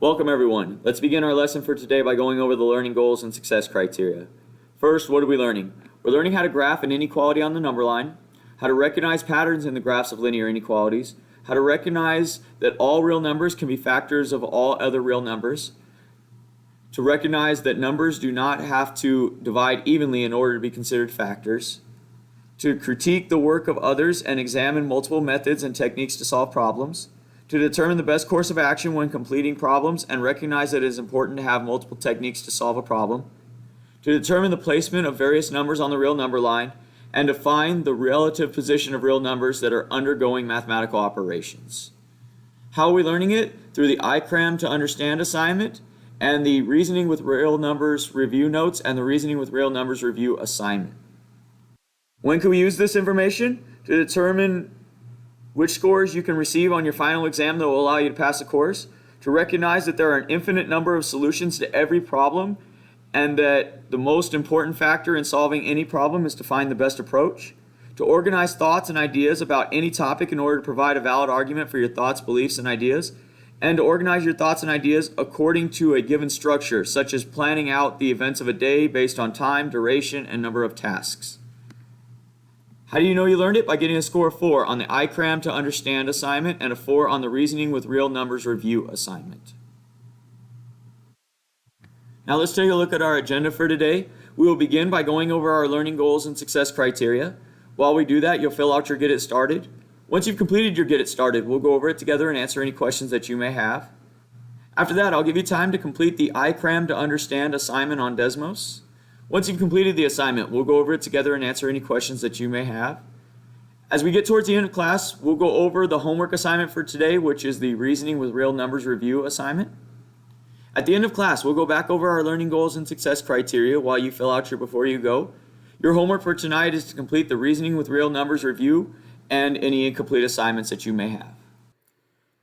Welcome everyone. Let's begin our lesson for today by going over the learning goals and success criteria. First, what are we learning? We're learning how to graph an inequality on the number line, how to recognize patterns in the graphs of linear inequalities, how to recognize that all real numbers can be factors of all other real numbers, to recognize that numbers do not have to divide evenly in order to be considered factors, to critique the work of others and examine multiple methods and techniques to solve problems, to determine the best course of action when completing problems and recognize that it is important to have multiple techniques to solve a problem, to determine the placement of various numbers on the real number line, and to find the relative position of real numbers that are undergoing mathematical operations. How are we learning it? Through the I Cram to Understand assignment and the Reasoning with Real Numbers review notes and the Reasoning with Real Numbers review assignment. When can we use this information? To determine which scores you can receive on your final exam that will allow you to pass the course, to recognize that there are an infinite number of solutions to every problem and that the most important factor in solving any problem is to find the best approach, to organize thoughts and ideas about any topic in order to provide a valid argument for your thoughts, beliefs, and ideas, and to organize your thoughts and ideas according to a given structure, such as planning out the events of a day based on time, duration, and number of tasks. How do you know you learned it? By getting a score of 4 on the I Cram to Understand assignment and a 4 on the Reasoning with Real Numbers review assignment. Now let's take a look at our agenda for today. We will begin by going over our learning goals and success criteria. While we do that, you'll fill out your Get It Started. Once you've completed your Get It Started, we'll go over it together and answer any questions that you may have. After that, I'll give you time to complete the I Cram to Understand assignment on Desmos. Once you've completed the assignment, we'll go over it together and answer any questions that you may have. As we get towards the end of class, we'll go over the homework assignment for today, which is the Reasoning with Real Numbers review assignment. At the end of class, we'll go back over our learning goals and success criteria while you fill out your Before You Go. Your homework for tonight is to complete the Reasoning with Real Numbers review and any incomplete assignments that you may have.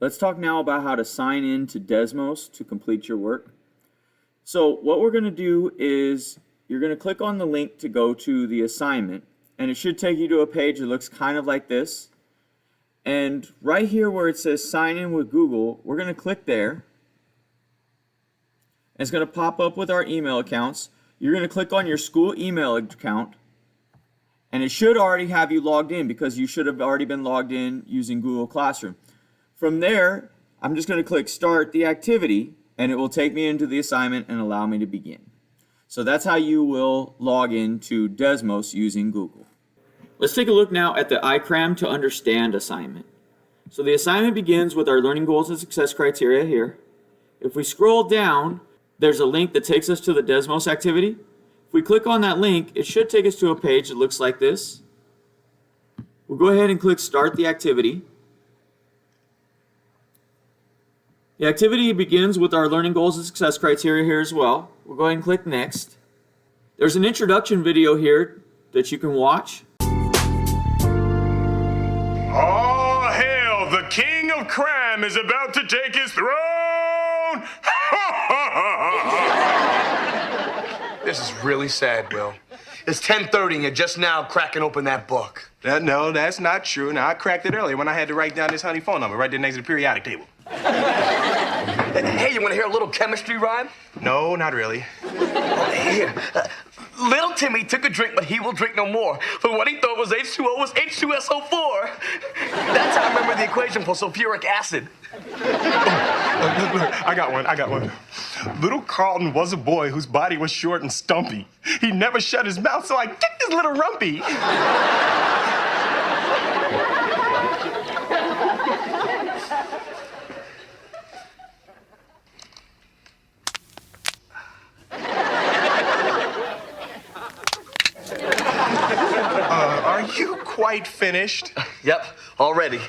Let's talk now about how to sign in to Desmos to complete your work. So what we're going to do is you're going to click on the link to go to the assignment, and it should take you to a page that looks kind of like this. And right here where it says sign in with Google, we're going to click there. And it's going to pop up with our email accounts. You're going to click on your school email account, and it should already have you logged in because you should have already been logged in using Google Classroom. From there, I'm just going to click Start the Activity, and it will take me into the assignment and allow me to begin. So that's how you will log into Desmos using Google. Let's take a look now at the I Cram to Understand assignment. So the assignment begins with our learning goals and success criteria here. If we scroll down, there's a link that takes us to the Desmos activity. If we click on that link, it should take us to a page that looks like this. We'll go ahead and click Start the Activity. The activity begins with our learning goals and success criteria here as well. We'll go ahead and click Next. There's an introduction video here that you can watch. All hail, the king of Cram is about to take his throne! This is really sad, Will. It's 10:30 and you're just now cracking open that book. No, that's not true. Now, I cracked it earlier when I had to write down this honey phone number right there next to the periodic table. Hey, you want to hear a little chemistry rhyme? No, not really. Here. Little Timmy took a drink, but he will drink no more. For what he thought was H2O was H2SO4. That's how I remember the equation for sulfuric acid. Look, I got one. Little Carlton was a boy whose body was short and stumpy. He never shut his mouth, so I kicked his little rumpy. Are you quite finished? Yep, already.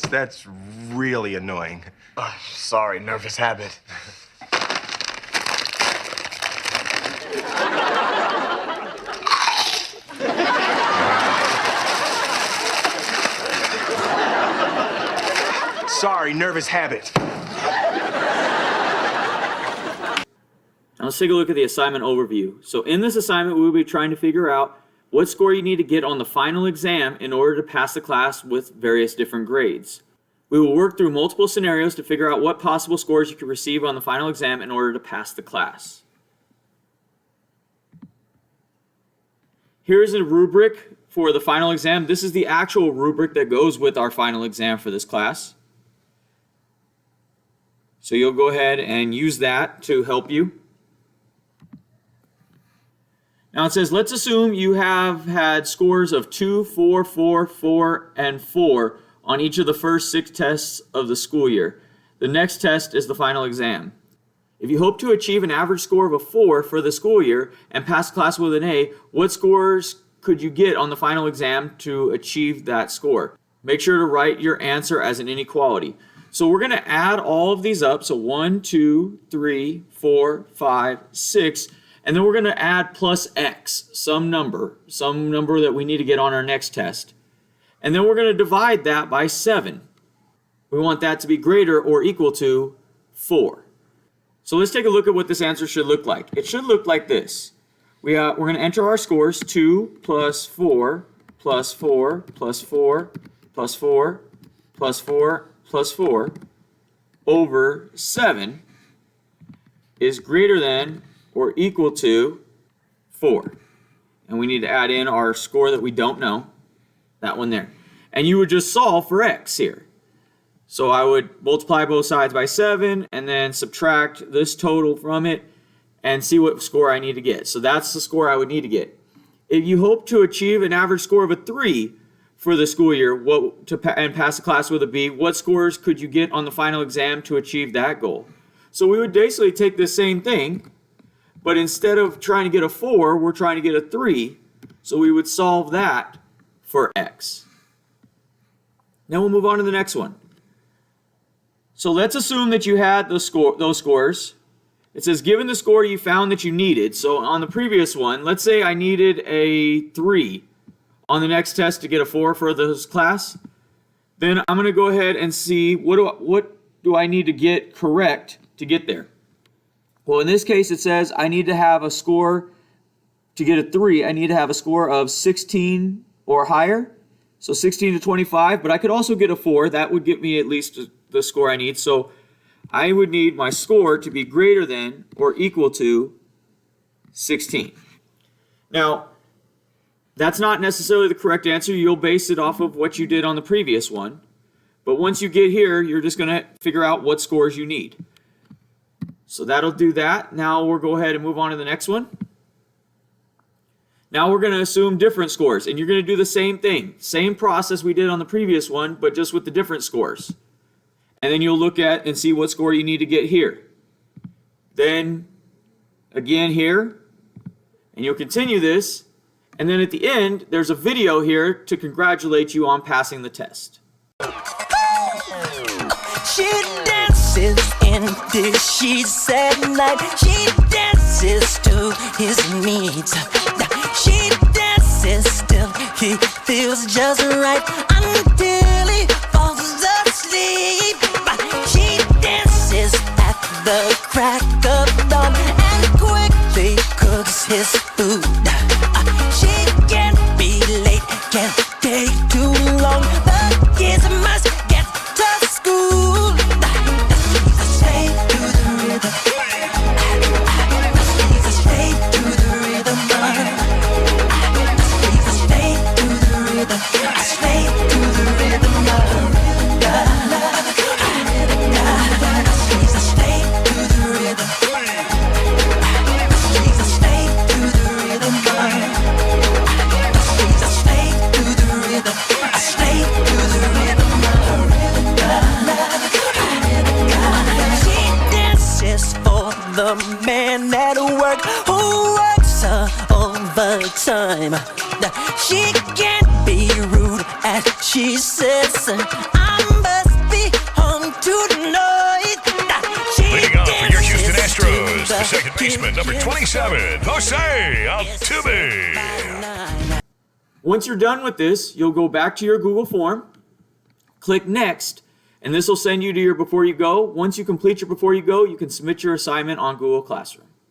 That's really annoying. Sorry, nervous habit. Sorry, nervous habit. Now let's take a look at the assignment overview. So in this assignment, we will be trying to figure out what score you need to get on the final exam in order to pass the class with various different grades. We will work through multiple scenarios to figure out what possible scores you could receive on the final exam in order to pass the class. Here's a rubric for the final exam. This is the actual rubric that goes with our final exam for this class. So you'll go ahead and use that to help you. Now it says, let's assume you have had scores of 2, 4, 4, 4, and 4 on each of the first 6 tests of the school year. The next test is the final exam. If you hope to achieve an average score of a 4 for the school year and pass class with an A, what scores could you get on the final exam to achieve that score? Make sure to write your answer as an inequality. So we're going to add all of these up. So 1, 2, 3, 4, 5, 6. And then we're going to add plus x, some number that we need to get on our next test. And then we're going to divide that by 7. We want that to be greater or equal to 4. So let's take a look at what this answer should look like. It should look like this. We're going to enter our scores: 2 plus 4 plus 4 plus 4 plus 4 plus 4 plus 4 over 7 is greater than or equal to 4. And we need to add in our score that we don't know, that one there. And you would just solve for x here. So I would multiply both sides by 7 and then subtract this total from it and see what score I need to get. So that's the score I would need to get. If you hope to achieve an average score of a 3 for the school year and pass the class with a B, what scores could you get on the final exam to achieve that goal? So we would basically take the same thing, but instead of trying to get a 4, we're trying to get a 3. So we would solve that for x. Now we'll move on to the next one. So let's assume that you had those scores. It says, given the score you found that you needed. So on the previous one, let's say I needed a 3 on the next test to get a 4 for this class. Then I'm going to go ahead and see what do I need to get correct to get there. Well, in this case, it says I need to have a score to get a 3. I need to have a score of 16 or higher. So 16 to 25, but I could also get a 4. That would get me at least the score I need. So I would need my score to be greater than or equal to 16. Now, that's not necessarily the correct answer. You'll base it off of what you did on the previous one. But once you get here, you're just going to figure out what scores you need. So that'll do that. Now we'll go ahead and move on to the next one. Now we're going to assume different scores, and you're going to do the same thing. Same process we did on the previous one, but just with the different scores. And then you'll look at and see what score you need to get here. Then again here, and you'll continue this. And then at the end, there's a video here to congratulate you on passing the test. She dances in the sheets at night. She dances to his needs. She dances till he feels just right until he falls asleep. She dances at the crack of dawn and quickly cooks his food. She can't be late, can't take too long. The kids must get to school. Stay to the rhythm. Stay to the rhythm. Stay to the rhythm. Stay to the rhythm. Stay to the rhythm. Stay to the rhythm. Stay to the rhythm. Stay to the rhythm. She dances for the man at work who works overtime. She can't be rude as she says, I must be home tonight. Leading off for your Houston Astros, the second baseman, number 27, Jose Altuve. Once you're done with this, you'll go back to your Google form, click Next, and this will send you to your Before You Go. Once you complete your Before You Go, you can submit your assignment on Google Classroom.